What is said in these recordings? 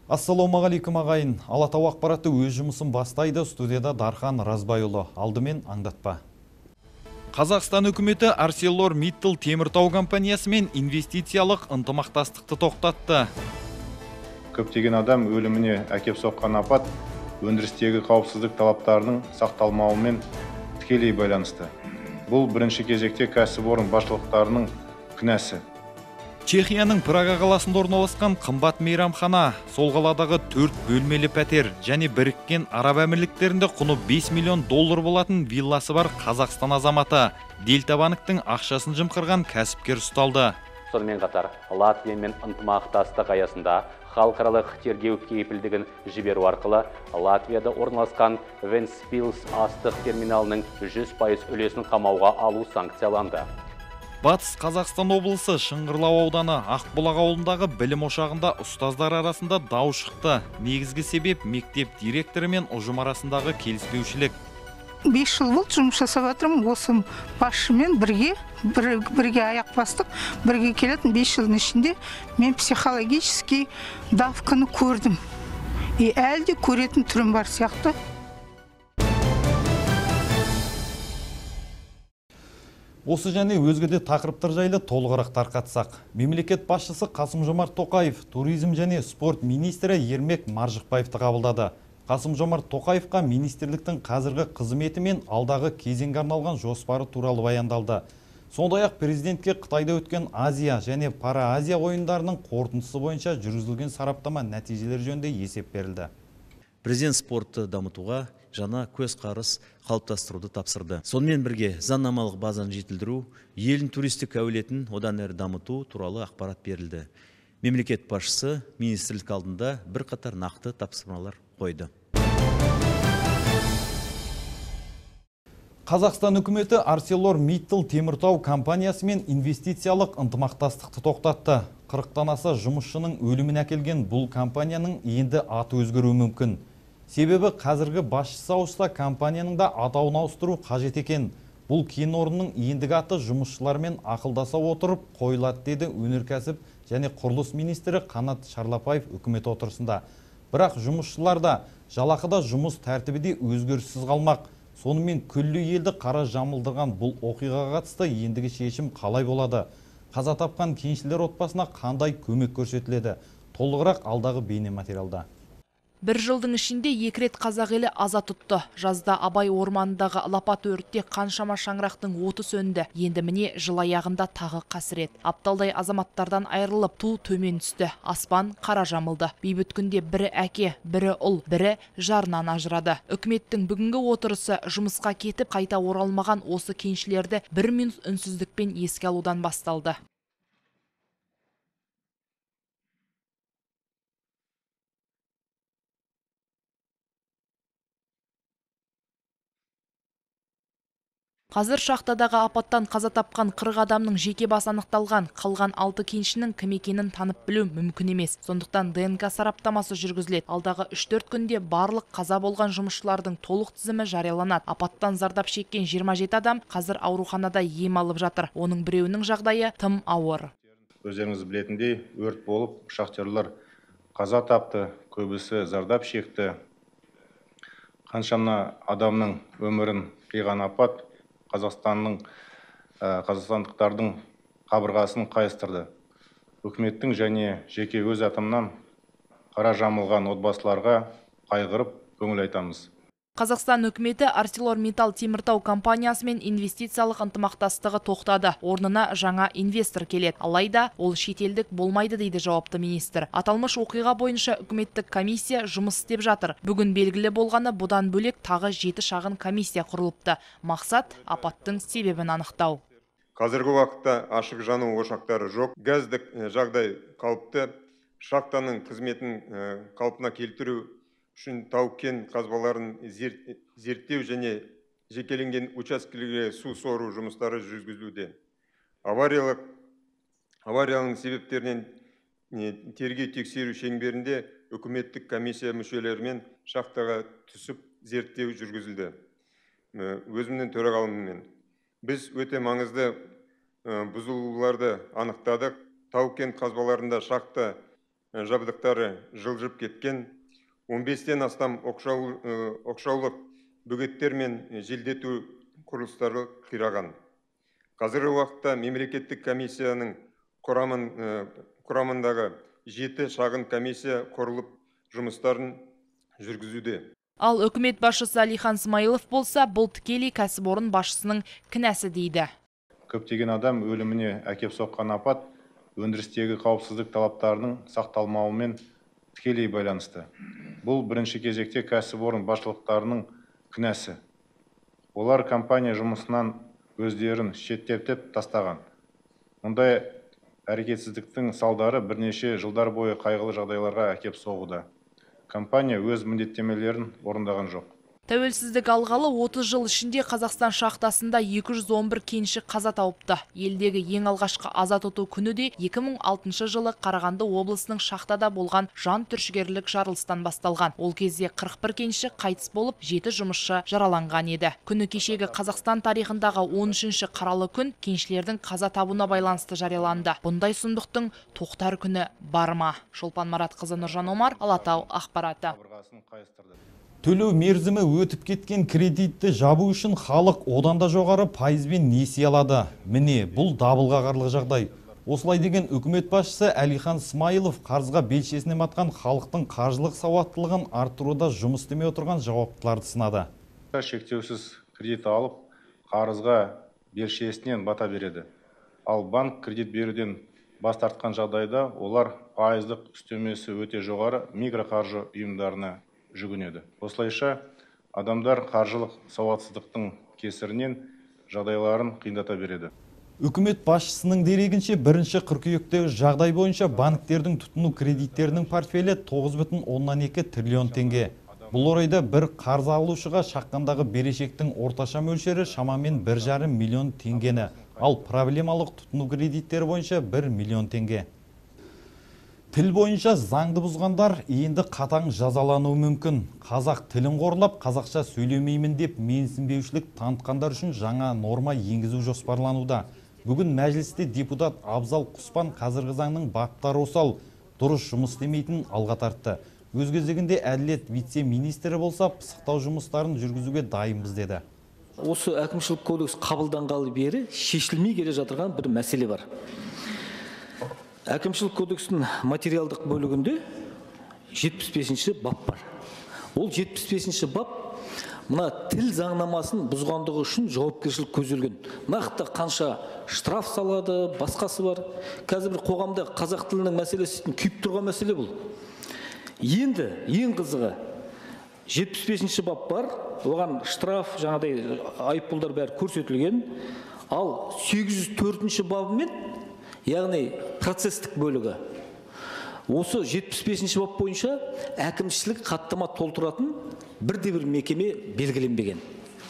Ассалаумағалейкум ағайын. Алатау ақпараты өз жұмысын бастайды. Студияда Дархан Разбайұлы. Алдымен аңдатпа. Қазақстан үкіметі ArcelorMittal теміртау компаниясымен инвестициялық ынтымақтастықты тоқтатты. Көптеген адам өліміне әкеп соққан апат өндірістегі қауіпсіздік талаптарының сақталмауымен тікелей байланысты. Бұл бірінші кезекте кәсіпорын басшылықтарының кінәсі. Чехияның Прага қаласында орналасқан қымбат мейрамхана, сол қаладағы 4 бөлмелі пәтер және біріккен Араб Әмірліктерінде құны 5 миллион доллар болатын вилласы бар Қазақстан азаматы Дельта банктің ақшасын жымқырған кәсіпкер ұсталды. Сонымен қатар Латвиямен ынтымақтастық аясында халықаралық тергеу кепілдігін жіберу арқылы Латвияда орналасқан Вентспилс астық терминалының 100% үлесін қамауға алу санкцияланды. Батыс Қазақстан облысы Шыңғырлау ауданы Ақбұлақ ауылындағы білім ошағында ұстаздар арасында дау шықты. Негізгі себеп мектеп директоры мен ұжым арасындағы келіспеушілік. 5 жыл болды жұмыс жасап жатырмын. Осы басшымен бірге аяқ бастық, бірге келетін 5 жылдың ішінде мен психологический давканы көрдім. Әлде көретін түрім бар сияқты. Осы және өзгеде тақырыптар жайлы толығырақ тарқатсақ. Мемлекет басшысы Қасым-Жомарт Тоқаев туризм және спорт министрі Ермек Маржықпаевты қабылдады. Қасым-Жомарт Тоқаевқа министрліктің қазіргі қызметі мен алдағы кезеңге арналған жоспары туралы баяндалды. Сондай-ақ президентке Қытайда өткен Азия және Пара-Азия ойындарының қорытындысы бойынша жүргізілген сараптама нәтижелері жөнінде есеп берілді. Президент спортты дамытуға жаңа көзқарас қалыптастыруды тапсырды. Сонымен бірге заңнамалық базаны жетілдіру, елдің туристік әулетін одан әрі дамыту туралы ақпарат берілді. Мемлекет басшысы министрлік алдында бірқатар нақты тапсырмалар қойды. Қазақстан үкіметі ArcelorMittal теміртау компаниясымен инвестициялық ынтымақтастықты тоқтатты. 40-тан аса жұмысшының өлімін әкелген бұл компанияның енді аты өзгеруі мүмкін. Себебі қазіргі басшысы ауысса компанияның да атауын ауыстыру қажет екен. Бұл кен орнының ендігі аты жұмысшылармен ақылдаса отырып қойылады деді өнеркәсіп және құрылыс министрі Қанат Шарлапаев үкімет отырысында. Бірақ жұмысшыларда жалақыда жұмыс тәртібі де өзгеріссіз қалмақ. Сонымен күллі елді қара жамылдырған бұл оқиғаға қатысты ендігі шешім қалай болады? Қаза тапқан кеншілер отбасына қандай көмек көрсетіледі? Толығырақ алдағы бейне материалда. Бір жылдың ішінде 2 рет қазақ елі аза тұтты. Жазда Абай орманындағы лапат өртте қаншама шаңырақтың оты сөнді. Енді міне жыл аяғында тағы қасірет. Апталдай азаматтардан айырылып ту төмен түсті. Аспан қара жамылды. Бейбіт күнде бірі әке, бірі ұл, бірі жарынан ажырады. Үкіметтің бүгінгі отырысы жұмысқа кетіп қайта оралмаған осы кеншілерді 1 минут үнсіздікпен еске алудан басталды. Қазір шахтадағы апаттан қаза тапқан 40 адамның жеке басы анықталған, қалған 6 кеншінің кім екенін танып білу мүмкін емес. Сондықтан ДНК сараптамасы жүргізіледі. Алдағы 3-4 күнде барлық қаза болған жұмысшылардың толық тізімі жарияланады. Апаттан зардап шеккен 27 адам қазір ауруханада ем алып жатыр. Оның біреуінің жағдайы тым ауыр. Өздеріңіз білетіндей, өрт болып, шахтерлар қаза тапты, көбісі зардап шекті. Қаншама адамның өмірін қиған апат қазақстандықтардың қабырғасын қайыстырды. Үкіметтің және жеке өз атымнан қара жамылған отбасыларға қайғырып көңіл айтамыз. Қазақстан үкіметі ArcelorMittal теміртау компаниясымен инвестициялық ынтымақтастығы тоқтады. Орнына жаңа инвестор келеді. Алайда ол шетелдік болмайды дейді жауапты министр. Аталмыш оқиға бойынша үкіметтік комиссия жұмыс істеп жатыр. Бүгін белгілі болғаны бұдан бөлек тағы 7 шағын комиссия құрылыпты. Мақсат апаттың себебін анықтау. Қазіргі уақытта ашық жану ошақтары жоқ. Газдық жағдай қалыпты. Шахтаның қызметін қалпына келтіру үшін тау-кен қазбаларын зерттеу және жекеленген учаскелерге су сору жұмыстары жүргізілуде. Аварияның себептерінен тергеу тексеру шеңберінде үкіметтік комиссия мүшелерімен шахтаға түсіп зерттеу жүргізілді. Өзімнің төрағалыммен. Біз өте маңызды бұзылуларды анықтадық. Тау-кен қазбаларында шахта жабдықтары жылжып кеткен, 15-тен астам оқшаулық бөгеттер мен желдету құрылыстары қираған. Қазіргі уақытта мемлекеттік комиссияның құрамындағы 7 шағын комиссия құрылып жұмыстарын жүргізуде. Ал үкімет басшысы Әлихан Смайылов болса, бұл тікелей кәсіпорын басшысының кінәсі дейді. Көптеген адам өліміне әкеп соққан апат өндірістегі қауіпсіздік талаптарының сақталмауымен тікелей байланысты. Бұл бірінші кезекте кәсіпорын басшылықтарының кінәсі. Олар компания жұмысынан өздерін шеттетіп тастаған. Мұндай әрекетсіздіктің салдары бірнеше жылдар бойы қайғылы жағдайларға әкеп соғуда. Компания өз міндеттемелерін орындаған жоқ. Тәуелсіздік алғалы 30 жыл ішінде Қазақстан шахтасында 211 кенші қаза тауыпты. Елдегі ең алғашқы аза тұту күні де 2006 жылы Қарағанды облысының шахтада болған жан түршігерлік жарылыстан басталған. Ол кезде 41 кенші қайтыс болып, 7 жұмысшы жараланған еді. Күні кешегі Қазақстан тарихындағы 13-ші қаралы күн кеншілердің қаза табуына байланысты жарияланды. Бұндай сұмдықтың тоқтар күні бар ма? Шолпан Маратқызы, Нұржан Омар, Алатау ақпараты. Төлеу мерзімі өтіп кеткен кредитті жабу үшін халық одан да жоғары пайызбен несие алады. Міне, бұл дабылға қағарлық жағдай. Осылай деген үкімет басшысы Әлихан Смайылов қарызға белшесіне батқан халықтың қаржылық сауаттылығын арттыруда жұмыс істемей отырған жауаптыларды сынады. Шектеусіз кредит алып, қарызға белшесінен бата береді. Ал банк кредит беруден бас тартқан жағдайда олар пайыздық үстемесі өте жоғары микроқаржы ұйымдарына жүгінеді. Осылайша адамдар қаржылық сауатсыздықтың кесірінен жағдайларын қиындата береді. Үкімет басшысының дерегінше бірінші қыркүйектегі жағдай бойынша банктердің тұтыну кредиттерінің портфелі 9,2 триллион теңге. Бұл орайда бір қарыз алушыға шаққандағы берешектің орташа мөлшері шамамен 1,5 миллион теңгені, ал проблемалық тұтыну кредиттері бойынша 1 миллион теңге. Тіл бойынша заңды бұзғандар енді қатаң жазалануы мүмкін. Қазақ тілін қорлап, қазақша сөйлемеймін деп менсінбеушілік танытқандар үшін жаңа норма енгізу жоспарлануда. Бүгін мәжілісте депутат Абзал Құспан қазіргі заңның баптары осал, дұрыс жұмыс істемейтінін алға тартты. Өз кезегінде әділет вице-министрі болса, пысықтау жұмыстарын жүргізуге дайынбыз деді. Осы әкімшілік кодекс қабылданғалы бері шешілмей келе жатырған бір мәселе бар. Әкімшілік кодекстің материалдық бөлігінде 75-ші бап бар. Ол 75-ші бап мына тіл заңнамасын бұзғандығы үшін жауапкершілік көзделген. Нақты қанша штраф салады, басқасы бар. Қазір бір қоғамда қазақ тілінің мәселесі күйіп тұрған мәселе бұл. Енді ең қызығы 75-ші бап бар, оған штраф, жаңағыдай айыппұлдар бәрі көрсетілген. Ал 804-ші бабымен, яғни процестік бөлігі, осы 75-ші бап бойынша әкімшілік хаттама толтыратын бірде-бір мекеме белгіленбеген.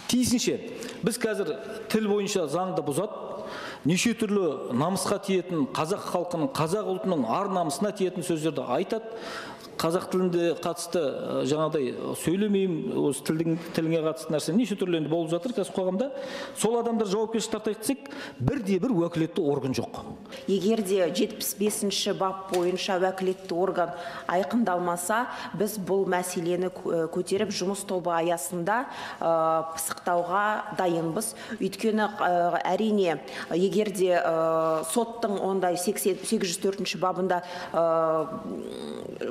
Тиісінше, біз қазір тіл бойынша заңды бұзады, неше түрлі намысқа тиетін, қазақ халқының, қазақ ұлтының ар намысына тиетін сөздерді айтады. Қазақ тілінде қатысты жаңағыдай сөйлемеймін, осы тіліңе қатысты нәрсе неше түрлі болып жатыр қазір қоғамда. Сол адамдар жауапкершілікке тартайықсек, бірде-бір уәкілетті орган жоқ. Егер де 75-ші бап бойынша уәкілетті орган айқындалмаса, біз бұл мәселені көтеріп жұмыс тобы аясында пысықтауға дайынбыз. Өйткені әрине, егер де соттың ондай 804-ші бабында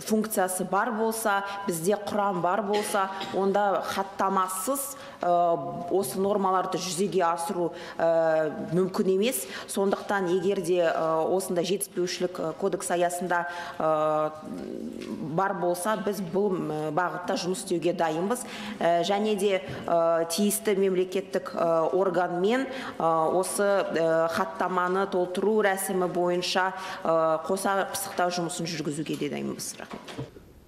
функция бар болса, бізде құрам бар болса, онда хаттамасыз осы нормаларды жүзеге асыру мүмкін емес. Сондықтан егер де осында жетіспеушілік кодекс аясында бар болса, біз бұл бағытта жұмыс істеуге дайынбыз. Және де тиісті мемлекеттік органмен осы хаттаманы толтыру рәсімі бойынша қоса пысықтау жұмысын жүргізуге де дайынбыз.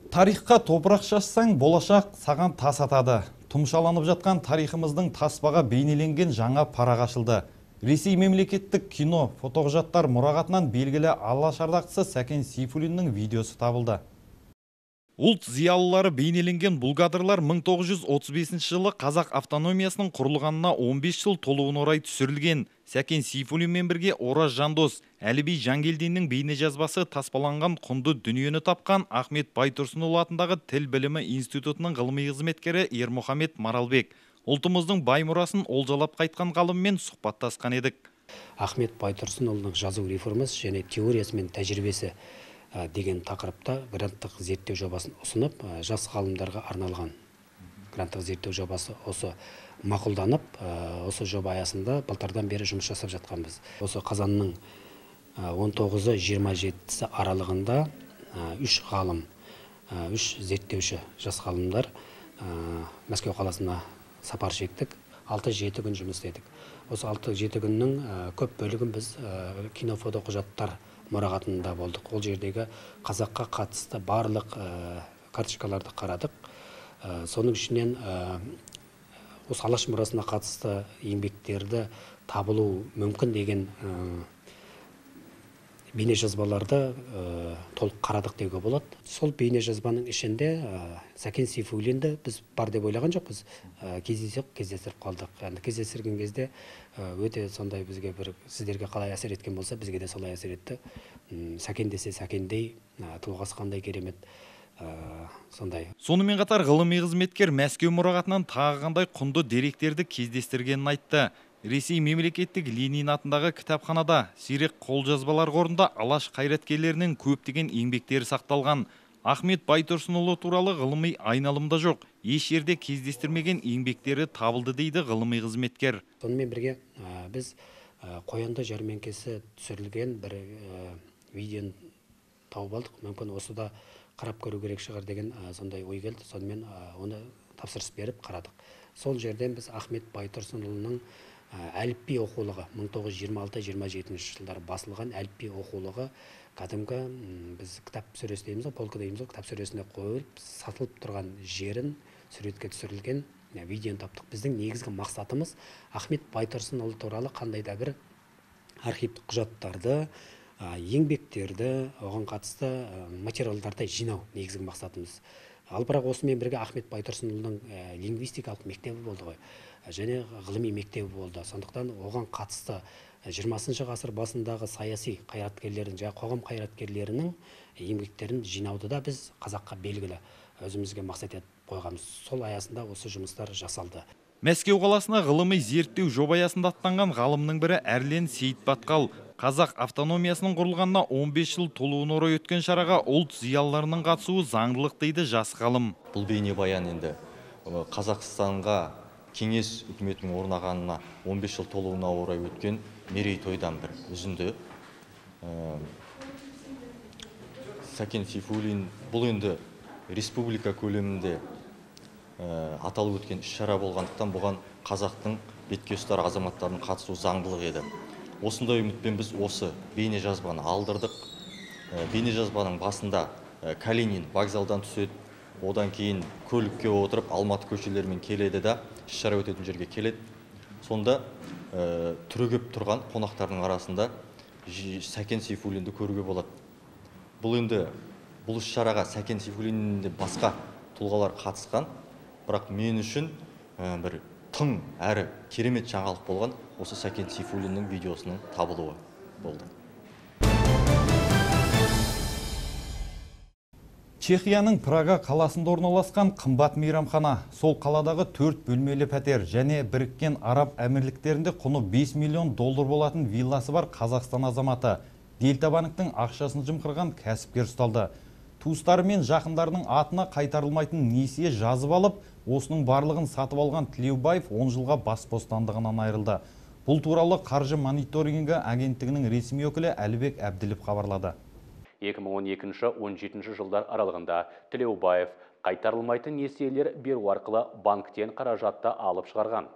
Тарихқа топырақ шашсаң, болашақ саған тас атады. Тұмшаланып жатқан тарихымыздың таспаға бейнеленген жаңа парақ ашылды. Ресей мемлекеттік кино фотоқұжаттар мұрағатынан белгілі алаш ардақтысы Сәкен Сейфуллиннің видеосы табылды. Ұлт зиялылары бейнеленген бұл кадрлар 1935 жылы қазақ автономиясының құрылғанына 15 жыл толуын орай түсірілген. Сәкен Сейфуллинмен бірге Ораз Жандос, Әліби Жангелдиннің бейне жазбасы таспаланған құнды дүниені тапқан Ахмет Байтұрсынұлы атындағы Тіл білімі институтының ғылыми қызметкері Ермұхамед Маралбек. Ұлтымыздың бай мұрасын олжалап қайтқан ғалыммен сұхбаттасқан едік. Ахмет Байтұрсынұлының жазу реформасы және теориясы мен тәжірибесі деген тақырыпта гранттық зерттеу жобасын ұсынып, жас ғалымдарға арналған гранттық зерттеу жобасы осы мақұлданып, осы жоба аясында былтырдан бері жұмыс жасап жатқанбыз. Осы қазанның 19-27 аралығында 3 ғалым, 3 зерттеуші жас ғалымдар Мәскеу қаласына сапар шектік, 6-7 күн жұмыс істедік. Осы 6-7 күннің көп бөлігін біз кинофото құжаттар мұрағатында болдық. Ол жердегі қазаққа қатысты барлық карточкаларды қарадық. Соның ішінен осы Алаш мұрасына қатысты еңбектерді табылу мүмкін деген бейне жазбаларды толық қарадық деуге болады. Сол бейне жазбаның ішінде Сәкен Сейфуллинді біз бар деп ойлаған жоқпыз. Кездестіріп қалдық. Кездестірген кезде өте сондай бізге бір сіздерге қалай әсер еткен болса, бізге де солай әсер етті. Сәкен десе Сәкендей, тұлғасы қандай керемет. Сондай. Сонымен қатар ғылыми қызметкер Мәскеу мұрағатынан тағы қандай құнды деректерді кездестіргенін айтты. Ресей мемлекеттік Ленин атындағы кітапханада сирек қолжазбалар қорында алаш қайраткерлерінің көптеген еңбектері сақталған. Ахмет Байтұрсынұлы туралы ғылыми айналымда жоқ, еш жерде кездестірмеген еңбектері табылды дейді ғылыми қызметкер. Сонымен бірге біз қоянды жәрмеңкесі түсірілген бір видеоны тауып алдық. Мүмкін осы да қарап көру керек шығар деген сондай ой келді. Сонымен оны тапсырыс беріп қарадық. Сол жерден біз Ахмет Байтұрсынұлының әліпби оқулығы 1926-27 жылдары басылған әліпби оқулығы кәдімгі біз кітап сөресі дейміз, полка дейміз, кітап сөресіне қойылып сатылып тұрған жерін суретке түсірілген видеоны таптық. Біздің негізгі мақсатымыз Ахмет Байтұрсынұлы туралы қандай да бір архивтік құжаттарды, еңбектерді, оған қатысты материалдарды жинау негізгі мақсатымыз. Ал бірақ осымен бірге Ахмет Байтұрсынұлының лингвистикалық мектебі болды ғой, және ғылыми мектебі болды. Сондықтан оған қатысты 20 ғасыр басындағы саяси қайраткерлердің, қоғам қайраткерлерінің еңбектерін жинауды да біз қазаққа белгілі өзімізге мақсат етіп қойғанбыз. Сол аясында осы жұмыстар жасалды. Мәскеу қаласына ғылыми зерттеу жоба аясында аттанған ғалымның бірі Әрлен Сейітбатқал. Қазақ автономиясының құрылғанына 15 жыл толуын орай өткен шараға ұлт зиялыларының қатысуы заңдылық дейді жас ғалым. Бұл бейнебаян енді Қазақстанға кеңес үкіметінің орнағанына 15 жыл толуына орай өткен мерейтойдан бір үзінді. Сәкен Сейфуллин бұл енді республика көлемінде аталып өткен іс-шара болғандықтан бұған қазақтың бетке ұстар азаматтарының қатысуы заңдылық еді. Осындай үмітпен біз осы бейне жазбаны алдырдық. Бейне жазбаның басында Калинин вокзалдан түседі, одан кейін көлікке отырып Алматы көшелерімен келеді да іс-шара өтетін жерге келеді. Сонда түрегеп тұрған қонақтардың арасында Сәкен Сейфуллинді көруге болады. Бұл енді бұл іс-шараға Сәкен Сейфуллиннен басқа тұлғалар қатысқан, бірақ мен үшін бір тың әрі керемет жаңалық болған осы Сәкен Сейфуллиннің видеосының табылуы болды. Чехияның Прага қаласында орналасқан қымбат мейрамхана. Сол қаладағы 4 бөлмелі пәтер және біріккен Араб әмірліктерінде құны 5 миллион доллар болатын вилласы бар Қазақстан азаматы Дельта банктің ақшасын жымқырған кәсіпкер ұсталды. Туыстары мен жақындарының атына қайтарылмайтын несие жазып алып, осының барлығын сатып алған Тілеубаев 10 жылға бас бостандығынан айырылды. Бұл туралы қаржы мониторингі агенттігінің ресми өкілі Әлібек Әбділіп хабарлады. 2012-17 жылдар аралығында Тілеубаев қайтарылмайтын несиелер беру арқылы банктен қаражатты алып шығарған.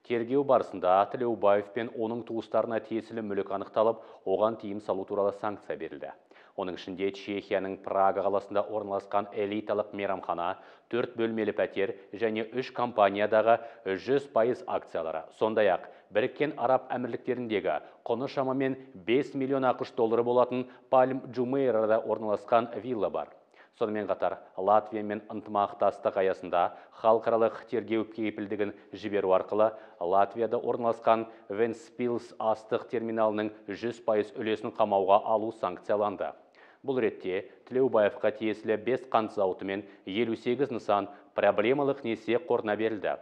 Тергеу барысында Тілеубаев пен оның туыстарына тиесілі мүлік анықталып, оған тыйым салу туралы санкция берілді. Оның ішінде Чехияның Прага қаласында орналасқан элиталық мейрамхана, 4 бөлмелі пәтер және 3 компаниядағы 100% акциялары. Сондай-ақ Біріккен Араб әмірліктеріндегі құны шамамен 5 миллион ақш доллары болатын Пальм Джумейрада орналасқан вилла бар. Сонымен қатар, Латвиямен ынтымақтастық аясында халықаралық тергеу кепілдігін жіберу арқылы Латвияда орналасқан Вентспилс астық терминалының 100% үлесін қамауға алу санкцияланды. Бұл ретте Тілеубаевқа тиесілі 5 қант зауыты мен 58 нысан проблемалық несие қорына берілді.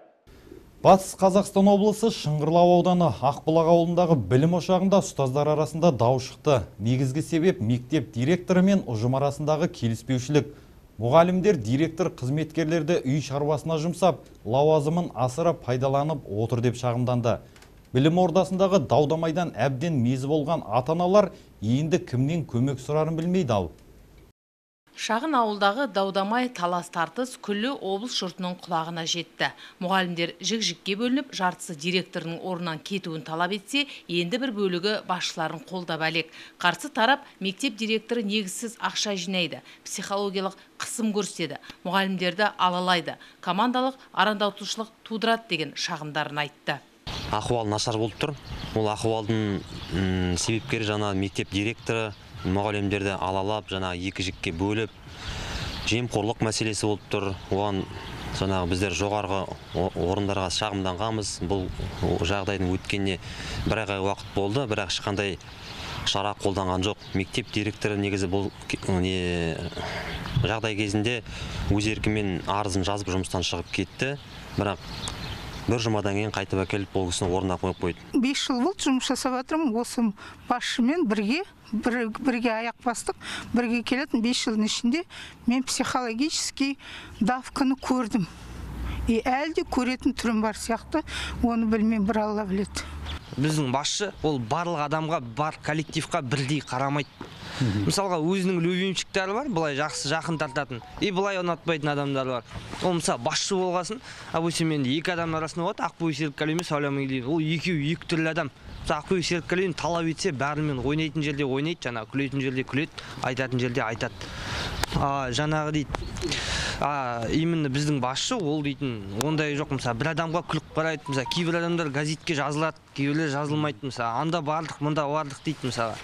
Батыс Қазақстан облысы Шыңғырлау ауданы Ақбұлақ ауылындағы білім ошағында ұстаздар арасында дау шықты. Негізгі себеп мектеп директоры мен ұжым арасындағы келіспеушілік. Мұғалімдер директор қызметкерлерді үй шаруасына жұмсап, лауазымын асыра пайдаланып отыр деп шағымданды. Білім ордасындағы даудамайдан әбден мезі болған ата-аналар енді кімнен көмек сұрарын білмейді ау. Шағын ауылдағы даудамай талас тартыс күллі облыс жұртының құлағына жетті. Мұғалімдер жік-жікке бөлініп, жартысы директорының орнынан кетуін талап етсе, енді бір бөлігі басшыларын қолдап әлек. Қарсы тарап мектеп директоры негізсіз ақша жинайды, психологиялық қысым көрсетеді, мұғалімдерді алалайды, командалық арандаутушылық тудырады деген шағымдарын айтты. Ахуал нашар болып тұр. Ол ахуалдың себепкері жаңа мектеп директоры мұғалімдерді алалап, жаңа екі жікке бөліп, жемқорлық мәселесі болып тұр. Оған жаңағы біздер жоғарғы орындарға шағымданғанбыз. Бұл жағдайдың өткеніне бір айға уақыт болды, бірақ ешқандай шара қолданған жоқ. Мектеп директоры негізі бұл жағдай кезінде өз еркімен арызын жазып жұмыстан шығып кетті, бірақ бір жұмадан кейін қайтып әкеліп бұл кісіні орнына қойып қойды. 5 жыл болды жұмыс жасап жатырмын. Осы басшымен бірге аяқ бастық, бірге келетін 5 жылдың ішінде мен психологический давканы көрдім. Әлде көретін түрім бар сияқты, оны білмеймін, бір Алла біледі. Біздің басшы ол барлық адамға, бар коллективқа бірдей қарамайды. Мысалға өзінің любимчиктері бар, бұлай жақсы жақын тартатын, бұлай ұнатпайтын адамдар бар. Ол мысалы басшы болғасын, абөсем енді екі адам арасында болады, Ақбөй Серікқали мен Сәулем Игілеев. Ол екеуі екі түрлі адам. Ақбөй Серікқали талап етсе, бәрімен ойнайтын жерде ойнайды, жаңа күлетін жерде күледі, айтатын жерде айтады. Жаңағы дейді, именно біздің басшы ол дейтін, ондай жоқ. Мысалы бір адамға күліп қарайды, мысалы кейбір адамдар газетке жазылады, кейбірлер жазылмайды, мысалы анда бардық, мұнда бардық дейді мысалы.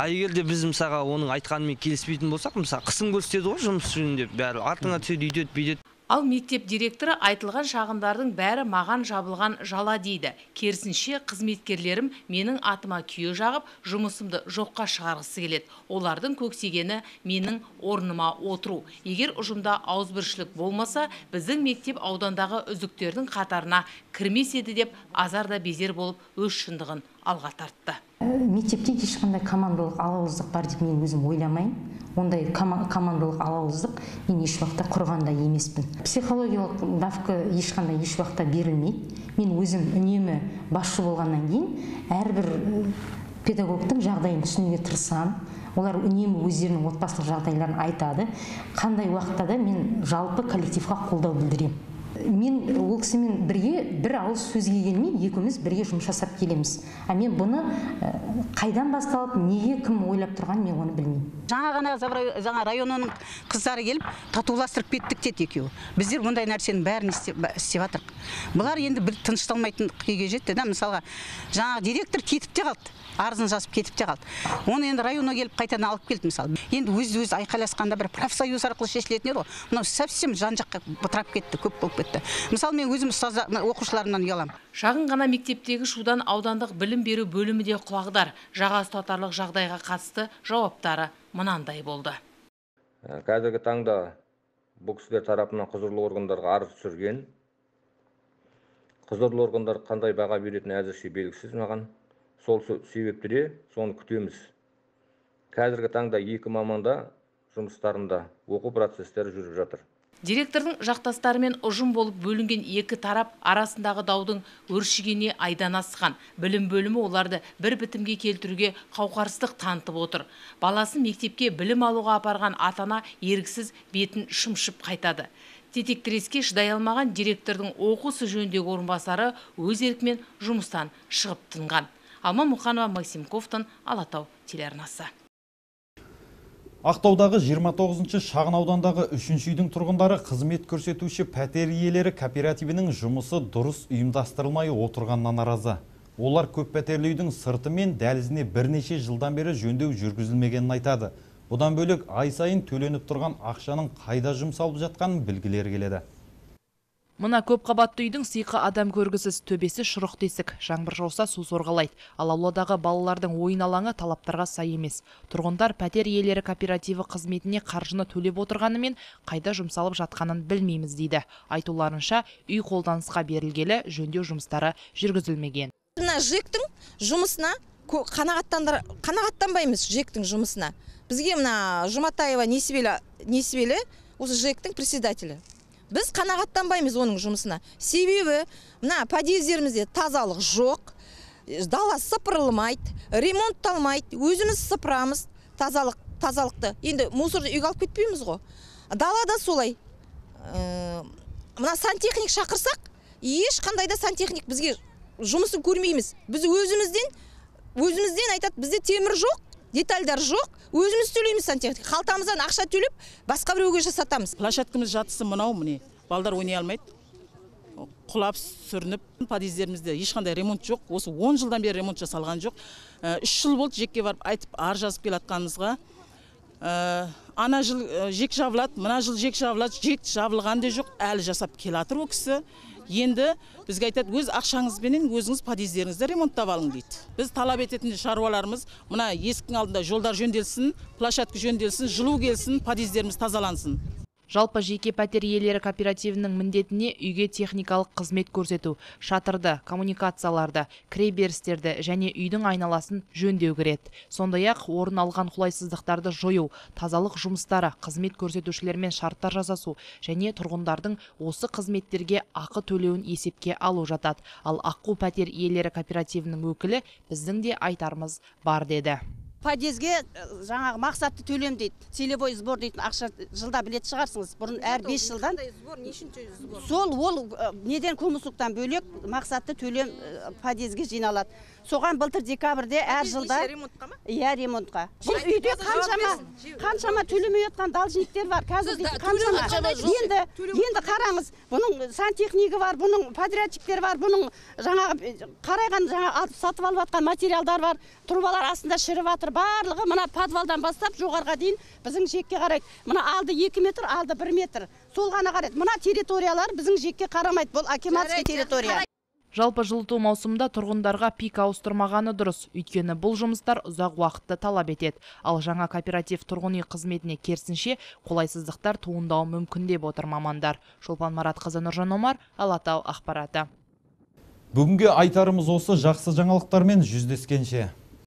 Егерде біз мысалға оның айтқанымен келіспейтін болсақ, мысалы қысым көрсетеді ғой жұмыс жөнінде, бәрі артыңа түседі, үйтеді, бүйтеді. Ал мектеп директоры айтылған шағымдардың бәрі маған жабылған жала дейді. Керісінше қызметкерлерім менің атыма күйе жағып, жұмысымды жоққа шығарғысы келеді. Олардың көксегені менің орныма отыру. Егер ұжымда ауызбіршілік болмаса, біздің мектеп аудандағы үздіктердің қатарына кірмес еді деп азарда безер болып өз шындығын алға тартты. Мектепте ешқандай командалық алауыздық бар деп мен өзім ойламаймын. Ондай командалық алауыздық мен еш уақытта құрғанда емеспін. Психологиялық давка ешқандай еш уақытта берілмейді. Мен өзім үнемі басшы болғаннан кейін әрбір педагогтың жағдайын түсінуге тырысамын. Олар үнемі өздерінің отбасылық жағдайларын айтады. Қандай уақытта да мен жалпы коллективға қолдау білдіремін. Мен ол кісімен бірге бір ауыз сөзге келмей, екеуміз бірге жұмыс жасап келеміз. Мен бұны қайдан басталып, неге кім ойлап тұрған, мен оны білмеймін. Жаңа районының қыздары келіп, татуластырып кеттік деді екеуі. Біздер бұндай нәрсенің бәрін істеп жатырық. Бұлар енді бір тынышталмайтын күйге жетті. Мысалға, жаңа директор кетіп те қалды. Арызын жазып кетіп те қалды. Оны енді районға келіп қайтадан алып келді мысалы. Енді өз айқайласқанда бір профсоюз арқылы шешілетін еді ғой. Мынау совсем жан-жаққа бытырап кетті, көп болып кетті. Мысалы мен өзім оқушыларымнан ұяламын. Шағын ғана мектептегі шудан аудандық білім беру бөлімі де құлағдар. Жаға ұстатарлық жағдайға қатысты жауаптары мынандай болды. Қазіргі таңда бұл кісілер тарапынан құзырлы органдарға арыз түсірген. Құзырлы органдар қандай баға беретіні әзірше белгісіз маған. Сол себепті де соны күтеміз. Қазіргі таңда екі маманда жұмыстарында оқу процестері жүріп жатыр. Директордың жақтастарымен ұжым болып бөлінген екі тарап арасындағы даудың өршігеніне айдан асқан. Білім бөлімі оларды бір бітімге келтіруге қауқарсыздық танытып отыр. Баласын мектепке білім алуға апарған атана еріксіз бетін шымшып қайтады. Тетектіреске шыдай алмаған директордың оқу ісі жөніндегі орынбасары өз еркімен жұмыстан шығып тынған. Алма Мұқанова, Максим Ковтон, Алатау телеарнасы. Ақтаудағы 29-шы шағын аудандағы 3-ші үйдің тұрғындары қызмет көрсетуші пәтер иелері кооперативінің жұмысы дұрыс ұйымдастырылмай отырғаннан наразы. Олар көп пәтерлі үйдің сырты мен дәлізіне бірнеше жылдан бері жөндеу жүргізілмегенін айтады. Бұдан бөлек ай сайын төленіп тұрған ақшаның қайда жұмсалып жатқанын білгілері келеді. Мына көп қабатты үйдің сиқы адам көргісіз, төбесі шұрық тесік, жаңбыр жауса су сорғалайды. Ал ауладағы балалардың ойын алаңы талаптарға сай емес. Тұрғындар пәтер иелері кооперативі қызметіне қаржыны төлеп отырғанымен қайда жұмсалып жатқанын білмейміз дейді. Айтуларынша, үй қолданысқа берілгелі жөндеу жұмыстары жүргізілмеген. Мына ЖЭК-тің жұмысына қанағаттанбаймыз. ЖЭК-тің жұмысына. Бізге мына Жұматаева Несібелі осы ЖЭК-тің председателі. Біз қанағаттанбаймыз оның жұмысына. Себебі, мына подъездерімізде тазалық жоқ, дала сыпырылмайды, ремонтталмайды, өзіміз сыпырамыз тазалықты. Енді мусорды үйге алып кетпейміз ғой. Далада солай. Мына сантехник шақырсақ, ешқандай да сантехник бізге жұмысын көрмейміз. Біз өзімізден айтады, бізде темір жоқ, детальдар жоқ, өзіміз төлейміз сантехник. Қалтамыздан ақша төлеп, басқа біреуге жасатамыз. Площадкамыз жатысы мынау міне. Балдар ойнай алмайды. Құлап сүрініп, подъездерімізде ешқандай ремонт жоқ. Осы 10 жылдан бері ремонт жасалған жоқ. 3 жыл болды ЖЭК-ке барып айтып ар жазып келатқанымызға. Ана жыл ЖЭК жабылады, мына жыл ЖЭК жабылады, ЖЭК жабылған де жоқ, әлі жасап келатыр ол кісі. Енді бізге айтады, өз ақшаңызбенен өзіңіз подъездеріңізді ремонттап алың дейді. Біз талап ететін шаруаларымыз, мына есіктің алдында жолдар жөнделсін, площадка жөнделсін, жылу келсін, подъездеріміз тазалансын. Жалпы жеке пәтер иелері кооперативінің міндетіне үйге техникалық қызмет көрсету, шатырды, коммуникацияларды, кіреберістерді және үйдің айналасын жөндеу кіреді. Сондай-ақ орын алған қолайсыздықтарды жою, тазалық жұмыстары, қызмет көрсетушілермен шарттар жасасу және тұрғындардың осы қызметтерге ақы төлеуін есепке алу жатады. Ал Аққу пәтер иелері кооперативінің өкілі біздің де айтарымыз бар деді. Подъезге жаңағы мақсатты төлем дейді. Целевой сбор дейтін ақша жылда білет шығарсыңыз. Бұрын әр 5 жылдан. Сол ол неден көмірсутан бөлек мақсатты төлем подъезге жиналады. Соған былтыр декабрьде әр жылда иә ремонтқа. Бұл үйде қаншама төлемей жатқан должниктер бар. Қазір қаншама. Енді қараңыз, бұның сантехнигі бар, бұның подрядчиктер бар, бұның жаңағы қарайған сатып алып жатқан материалдар бар. Трубалар астында шіріп жатыр. Барлығы мына подвалдан бастап жоғарға дейін біздің ЖЭК-ке қарайды. Мына алды 2 метр, алды 1 метр. Сол ғана қарайды. Мына территориялар біздің ЖЭК-ке қарамайды. Бұл акиматский территория. Жалпы жылыту маусымда тұрғындарға пик ауыстырмағаны дұрыс, өйткені бұл жұмыстар ұзақ уақытты талап етеді. Ал жаңа кооператив тұрғын үй қызметіне керісінше қолайсыздықтар туындауы мүмкін деп отыр мамандар. Шолпан Маратқызы, Нұржан Омар, Алатау ақпараты. Бүгінге айтарымыз осы, жақсы жаңалықтармен жүздескенше.